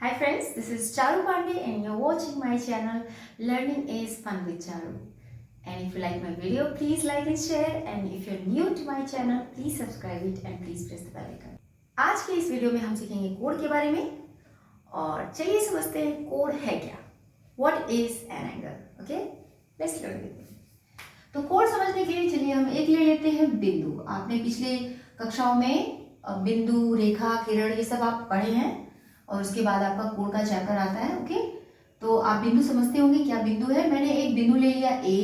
Hi friends, this is Charu Pandey and you're watching my channel Learning is Fun with Charu. And if you like my video, please like and share. And if you're new to my channel, please subscribe it and please press the bell icon. आज के इस video में हम सीखेंगे code के बारे में और चलिए समझते हैं कोड है क्या. What is an angle? Okay, let's learn with me. तो कोड समझने के लिए चलिए हम एक ले लेते हैं बिंदु. आपने पिछले कक्षाओं में बिंदु, रेखा, किरण ये सब आप पढ़े हैं और उसके बाद आपका कोड का चैप्टर आता है. ओके, तो आप बिंदु समझते होंगे क्या बिंदु है. मैंने एक बिंदु ले लिया ए,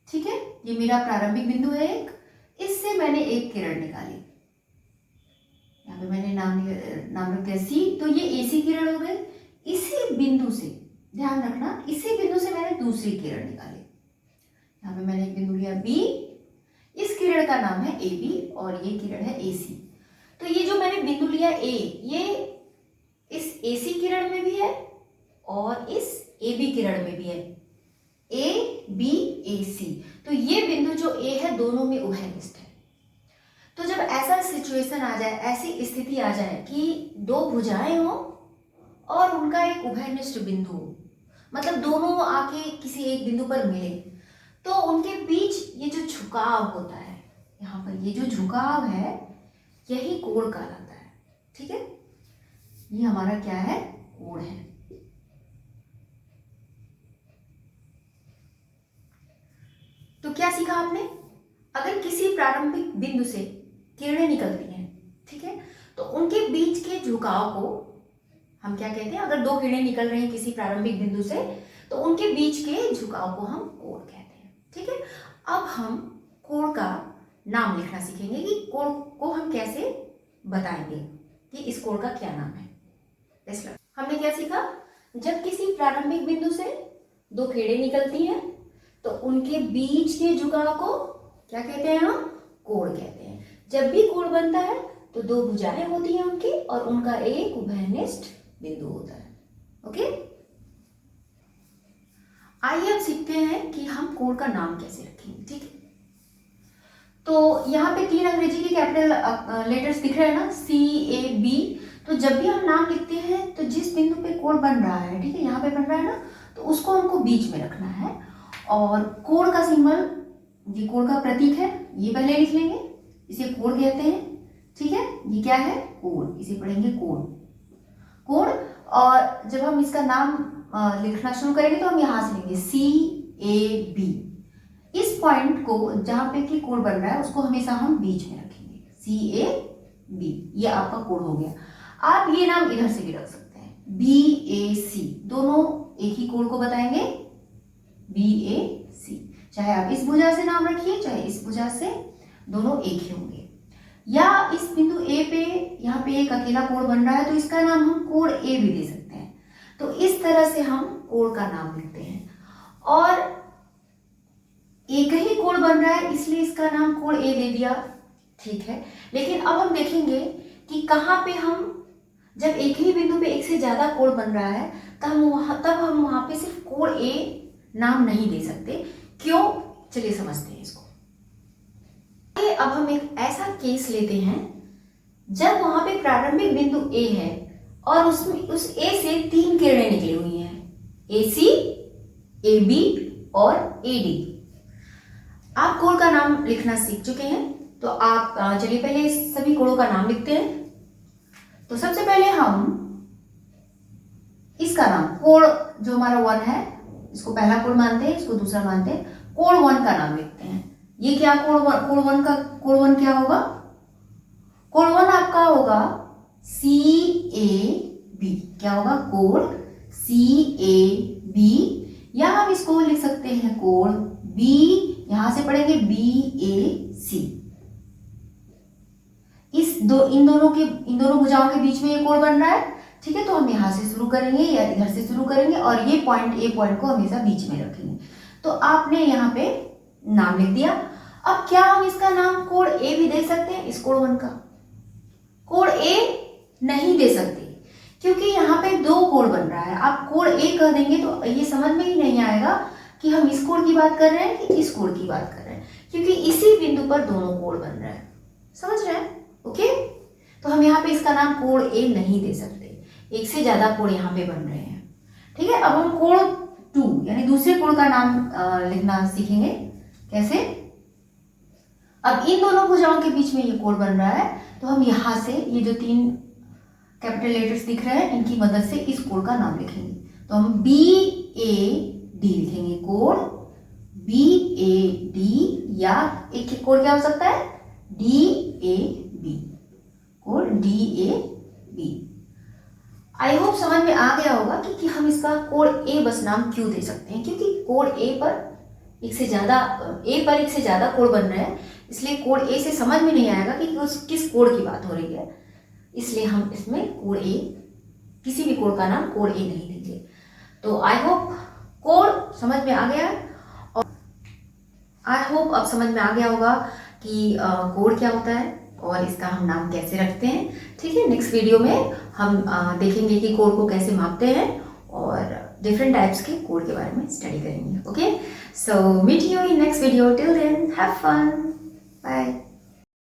ठीक है, ये मेरा प्रारंभिक बिंदु है एक. इससे मैंने एक किरण निकाली, यहाँ पे मैंने नाम रख दिया सी. तो ये एसी किरण हो गई. इसी बिंदु से ध्यान रखना, इसी बिंदु से मैंने दूसरी किरण निकाली. यहाँ पे मैंने एक बिंदु लिया बी, इस किरण का नाम है ए बी और ये किरण है ए सी. तो ये जो मैंने बिंदु लिया ए, ये इस एसी किरण में भी है और इस ए बी किरण में भी है. ए बी ए सी. तो ये बिंदु जो ए है दोनों में उभयनिष्ठ है. तो जब ऐसा सिचुएशन आ जाए, ऐसी स्थिति आ जाए कि दो भुजाएं हो और उनका एक उभयनिष्ठ बिंदु हो, मतलब दोनों आके किसी एक बिंदु पर मिले, तो उनके बीच ये जो झुकाव होता है, यहाँ पर ये जो झुकाव है यही कोण कहलाता है. ठीक है, ये हमारा क्या है, कोण है. तो क्या सीखा आपने. अगर किसी प्रारंभिक बिंदु से किरणें निकलती हैं, ठीक है, तो उनके बीच के झुकाव को हम क्या कहते हैं. अगर दो किरणें निकल रही हैं किसी प्रारंभिक बिंदु से, तो उनके बीच के झुकाव को हम कोण कहते हैं. ठीक है, अब हम कोण का नाम लिखना सीखेंगे कि कोण को हम कैसे बताएंगे कि इस कोण का क्या नाम है. हमने क्या सीखा, जब किसी प्रारंभिक बिंदु से दो किरणें निकलती हैं तो उनके बीच के झुकाव को क्या कहते हैं, हम कोण कहते हैं. जब भी कोण बनता है तो दो भुजाएं होती हैं उनकी और उनका एक उभयनिष्ठ बिंदु होता है. ओके, आइए अब सीखते हैं कि हम कोण का नाम कैसे रखेंगे. ठीक है, तो यहाँ पे 3 अंग्रेजी के कैपिटल लेटर्स दिख रहे हैं ना, सी ए बी. तो जब भी हम नाम लिखते हैं तो जिस बिंदु पे कोण बन रहा है, ठीक है, यहाँ पे बन रहा है ना, तो उसको हमको बीच में रखना है. और कोण का सिंबल, ये कोण का प्रतीक है, ये पहले लिख लेंगे, इसे कोण कहते हैं. ठीक है, ये क्या है, कोण, इसे पढ़ेंगे कोण. कोण. और जब हम इसका नाम लिखना शुरू करेंगे तो हम यहाँ से लेंगे सी ए बी. इस पॉइंट को जहां पे कि कोण बन रहा है उसको हमेशा हम बीच में रखेंगे, सी ए बी. ये आपका कोण हो गया. आप ये नाम इधर से भी रख सकते हैं, बी ए सी. दोनों एक ही कोण को बताएंगे, बी ए सी. चाहे आप इस भुजा से नाम रखिए चाहे इस भुजा से, दोनों एक ही होंगे. या इस बिंदु ए पे यहाँ पे एक अकेला कोण बन रहा है तो इसका नाम हम कोण ए भी दे सकते हैं. तो इस तरह से हम कोण का नाम लिखते हैं. और एक ही कोण बन रहा है इसलिए इसका नाम कोण ए दे दिया, ठीक है. लेकिन अब हम देखेंगे कि कहाँ पे हम, जब एक ही बिंदु पे एक से ज्यादा कोण बन रहा है तब हम वहां पे सिर्फ कोण ए नाम नहीं दे सकते. क्यों, चलिए समझते हैं इसको. अब हम एक ऐसा केस लेते हैं जब वहां पे प्रारंभिक बिंदु ए है और उसमें उस ए से 3 किरणें निकली हुई हैं, ए सी, ए बी और ए डी. आप कोण का नाम लिखना सीख चुके हैं, तो आप चलिए पहले सभी कोणों का नाम लिखते हैं. तो सबसे पहले हम इसका नाम, कोण जो हमारा 1 है, इसको पहला कोण मानते हैं, इसको दूसरा मानते हैं, कोण 1 का नाम लिखते हैं. ये क्या कोण 1 क्या होगा, कोण 1 आपका होगा सी ए बी. क्या होगा, कोण सी ए बी. या हम इसको लिख सकते हैं कोण बी, यहां से पढ़ेंगे बी ए सी. इन दोनों भुजाओं के बीच में ये कोण बन रहा है. ठीक है, तो हम यहां से शुरू करेंगे या इधर से शुरू करेंगे और ये पॉइंट ए पॉइंट को हमेशा बीच में रखेंगे. तो आपने यहाँ पे नाम लिख दिया. अब क्या हम इसका नाम कोण ए भी दे सकते हैं, इस कोण 1 का कोण ए नहीं दे सकते क्योंकि यहाँ पे 2 कोण बन रहा है. आप कोण ए कह देंगे तो ये समझ में ही नहीं आएगा कि हम इस कोण की बात कर रहे हैं कि इस कोण की बात कर रहे हैं, क्योंकि इसी बिंदु पर दोनों कोण बन रहे हैं. समझ रहे हैं. ओके, तो हम यहाँ पे इसका नाम कोण ए नहीं दे सकते. एक से ज़्यादा कोड यहाँ पे बन रहे हैं। ठीक है, अब हम कोड 2 यानी दूसरे कोड का नाम लिखना सीखेंगे। कैसे? अब इन दोनों भुजाओं के बीच में ये कोड बन रहा है, तो हम यहाँ से ये जो 3 कैपिटल लेटर्स दिख रहे हैं इनकी मदद से इस कोड का नाम लिखेंगे। तो हम BAD लिखेंगे, कोड BAD, या एक कोड क्या हो सकता है, DAB, code DAB। I hope समझ में आ गया होगा कि हम इसका कोड ए बस नाम क्यों दे सकते हैं, क्योंकि कोड ए पर एक से ज़्यादा कोड बन रहे हैं, इसलिए कोड ए से समझ में नहीं आएगा कि किस कोड की बात हो रही है, इसलिए हम इसमें कोड ए, किसी भी कोड का नाम कोड ए नहीं देंगे। तो आई होप कोड समझ में आ गया, और आई होप अब समझ में आ गया होगा कि कोड क्या होता है और इसका हम नाम कैसे रखते हैं। ठीक है, नेक्स्ट वीडियो में हम देखेंगे कि कोड को कैसे मापते हैं और डिफरेंट टाइप्स के कोड के बारे में स्टडी करेंगे। Okay, so meet you in next video, till then have fun, bye.